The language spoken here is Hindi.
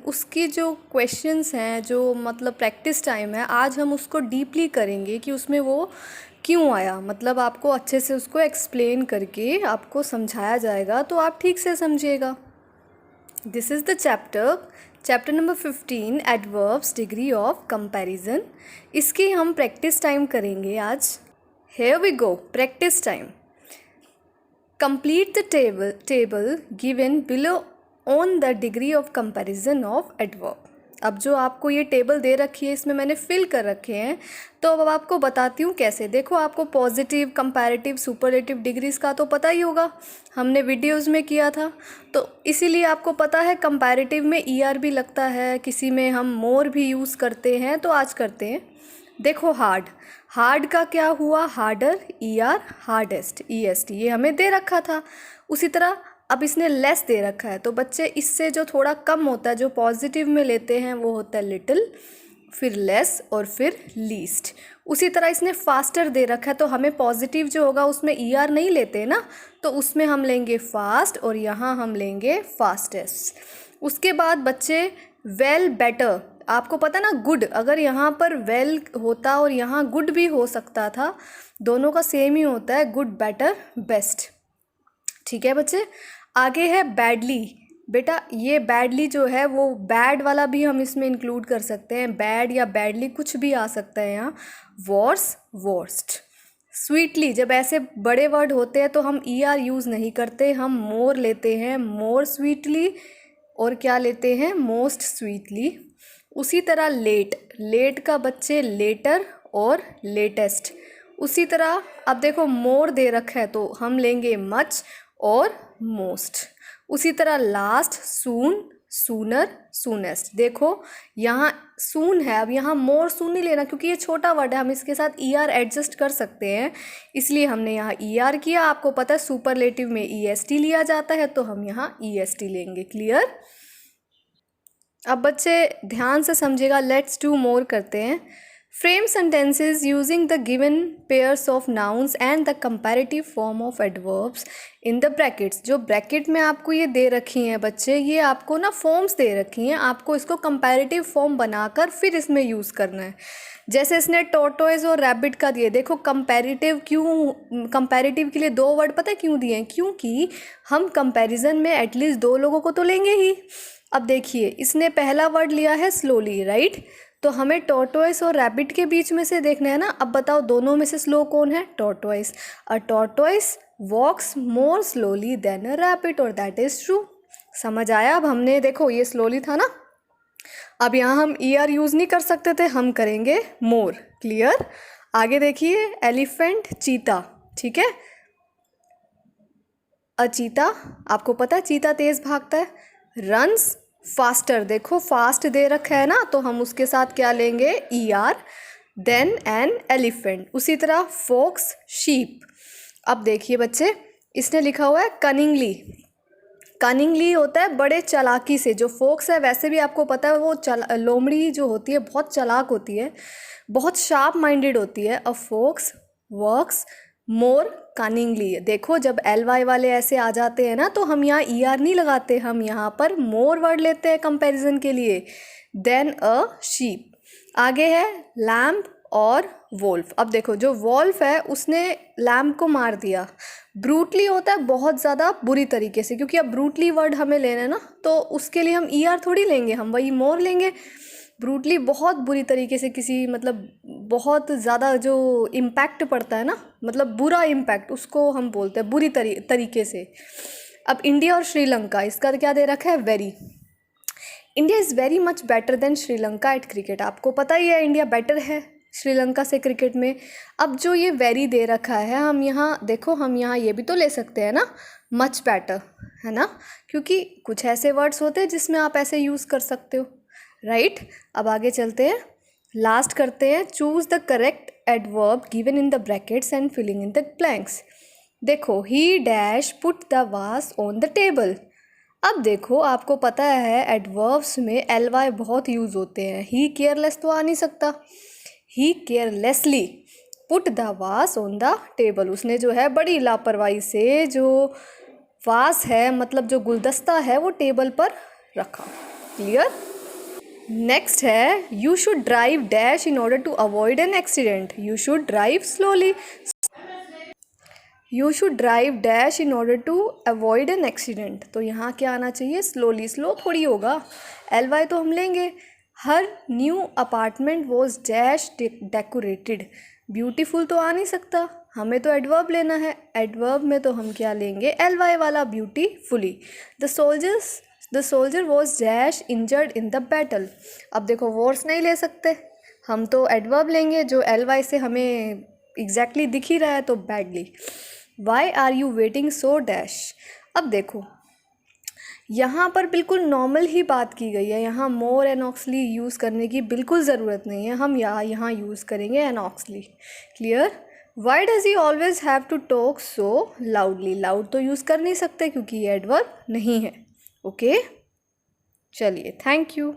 उसकी जो क्वेश्चंस हैं, जो मतलब प्रैक्टिस टाइम है, आज हम उसको डीपली करेंगे कि उसमें वो क्यों आया। मतलब आपको अच्छे से उसको एक्सप्लेन करके आपको समझाया जाएगा तो आप ठीक से समझिएगा। This is the chapter number 15 adverbs degree of comparison. इसकी हम प्रैक्टिस टाइम करेंगे आज। Here we go, practice time. Complete the table given below on the degree of comparison of adverb. अब जो आपको ये टेबल दे रखी है, इसमें मैंने फिल कर रखे हैं, तो अब आपको बताती हूँ कैसे। देखो, आपको पॉजिटिव, कंपैरेटिव, सुपरलेटिव डिग्रीज का तो पता ही होगा, हमने वीडियोस में किया था। तो इसीलिए आपको पता है कंपैरेटिव में ER भी लगता है, किसी में हम मोर भी यूज़ करते हैं। तो आज करते हैं। देखो, हार्ड का क्या हुआ, हार्डर, ER, हार्डेस्ट, EST, ये हमें दे रखा था। उसी तरह अब इसने लेस दे रखा है, तो बच्चे इससे जो थोड़ा कम होता है, जो पॉजिटिव में लेते हैं, वो होता है लिटिल, फिर लेस और फिर लीस्ट। उसी तरह इसने फास्टर दे रखा है, तो हमें पॉजिटिव जो होगा उसमें ER नहीं लेते ना, तो उसमें हम लेंगे फास्ट और यहाँ हम लेंगे फास्टेस्ट। उसके बाद बच्चे वेल, बेटर, आपको पता ना गुड, अगर यहाँ पर वेल होता और यहाँ गुड भी हो सकता था, दोनों का सेम ही होता है, गुड, बेटर, बेस्ट। ठीक है बच्चे। आगे है बैडली। बेटा ये बैडली जो है वो बैड वाला भी हम इसमें इंक्लूड कर सकते हैं, बैड या बैडली कुछ भी आ सकता है यहाँ। Verse, worst. स्वीटली, जब ऐसे बड़े वर्ड होते हैं तो हम ER यूज़ नहीं करते, हम मोर लेते हैं, मोर स्वीटली, और क्या लेते हैं, मोस्ट स्वीटली। उसी तरह लेट का बच्चे लेटर और लेटेस्ट। उसी तरह अब देखो मोर दे रखा है, तो हम लेंगे मच और मोस्ट। उसी तरह लास्ट, सून, सूनर, सूनेस्ट। देखो यहाँ सून है, अब यहाँ मोर सून नहीं लेना क्योंकि ये छोटा वर्ड है, हम इसके साथ ER एडजस्ट कर सकते हैं, इसलिए हमने यहाँ ER किया। आपको पता है सुपरलेटिव में EST लिया जाता है, तो हम यहाँ EST लेंगे। क्लियर। अब बच्चे ध्यान से समझिएगा, लेट्स डू मोर करते हैं। Frame sentences using the given pairs of nouns and the comparative form of adverbs in the brackets. जो ब्रैकेट में आपको ये दे रखी हैं बच्चे, ये आपको ना फॉर्म्स दे रखी हैं, आपको इसको कंपैरेटिव फॉर्म बनाकर फिर इसमें यूज़ करना है। जैसे इसने टोटोइज और रैबिट का दिए, देखो कंपैरेटिव क्यों, कंपैरेटिव के लिए 2 वर्ड पता है क्यों दिए हैं, क्योंकि हम कंपैरिजन में एटलीस्ट 2 लोगों को तो लेंगे ही। अब देखिए, इसने पहला वर्ड लिया है स्लोली, राइट, तो हमें टॉर्टोइस और रैबिट के बीच में से देखना है ना। अब बताओ दोनों में से स्लो कौन है, tortoise. A tortoise walks more slowly than a rabbit, और दैट इज ट्रू। समझ आया। अब हमने देखो ये स्लोली था ना, अब यहाँ हम ER यूज़ नहीं कर सकते थे, हम करेंगे मोर। क्लियर। आगे देखिए, एलिफेंट, चीता, ठीक है। अ चीता, आपको पता है चीता तेज भागता है। रन्स फास्टर, देखो फास्ट दे रखा है ना, तो हम उसके साथ क्या लेंगे, ER, देन एन एलिफेंट। उसी तरह फोक्स, शीप। अब देखिए बच्चे, इसने लिखा हुआ है कनिंगली। कनिंगली होता है बड़े चालाकी से। जो फोक्स है, वैसे भी आपको पता है वो लोमड़ी जो होती है बहुत चालाक होती है, बहुत शार्प माइंडेड होती है। अ फोक्स वर्क्स मोर कनिंगली। देखो जब LY वाले ऐसे आ जाते हैं ना, तो हम यहाँ ER नहीं लगाते, हम यहाँ पर मोर वर्ड लेते हैं कंपैरिजन के लिए। Than a sheep. आगे है लैम्प और वोल्फ। अब देखो जो वोल्फ है उसने लैम्प को मार दिया। ब्रूटली होता है बहुत ज़्यादा बुरी तरीके से, क्योंकि अब ब्रूटली वर्ड हमें लेना है ना, तो उसके लिए हम ER थोड़ी लेंगे, हम वही मोर लेंगे। ब्रूटली बहुत बुरी तरीके से, किसी मतलब बहुत ज़्यादा जो इम्पैक्ट पड़ता है ना, मतलब बुरा इम्पैक्ट, उसको हम बोलते हैं बुरी तरीके से। अब इंडिया और श्रीलंका, इसका क्या दे रखा है, very. India is very much better than Sri Lanka eight cricket. आपको पता ही है इंडिया बेटर है श्रीलंका से क्रिकेट में। अब जो ये वेरी दे रखा है, हम यहाँ देखो, हम यहाँ ये भी तो ले सकते हैं ना, मच बेटर, है ना, क्योंकि कुछ ऐसे वर्ड्स होते हैं जिसमें आप ऐसे यूज़ कर सकते हो, राइट। अब आगे चलते हैं, लास्ट करते हैं, choose the correct adverb given in the brackets and filling in the blanks. देखो, he dash put the vase on the table. अब देखो आपको पता है एडवर्ब्स में LY बहुत यूज़ होते हैं। ही केयरलेस तो आ नहीं सकता, ही carelessly put the vase on the table. उसने जो है बड़ी लापरवाही से जो वास है, मतलब जो गुलदस्ता है, वो टेबल पर रखा। क्लियर। नेक्स्ट है you should drive dash in order to avoid an accident. You should drive slowly. You should drive dash in order to avoid an accident. तो यहाँ क्या आना चाहिए, स्लोली। स्लो थोड़ी होगा, LY तो हम लेंगे। Her new apartment was dash decorated. Beautiful तो आ नहीं सकता, हमें तो एडवर्ब लेना है। एडवर्ब में तो हम क्या लेंगे, LY वाला, beautifully. The soldier was dash injured in the battle. अब देखो वॉर्स नहीं ले सकते, हम तो एडवर्ब लेंगे जो LY से हमें एग्जैक्टली दिख ही रहा है, तो badly. Why are you waiting so dash. अब देखो यहाँ पर बिल्कुल नॉर्मल ही बात की गई है, यहाँ मोर एन ऑक्सली यूज़ करने की बिल्कुल ज़रूरत नहीं है, हम यहाँ यूज़ करेंगे एन ऑक्सली। Clear. Why does he always have to talk so loudly. Loud तो यूज़ कर नहीं सकते क्योंकि ये एडवर्ब नहीं है। ओके, चलिए, थैंक यू।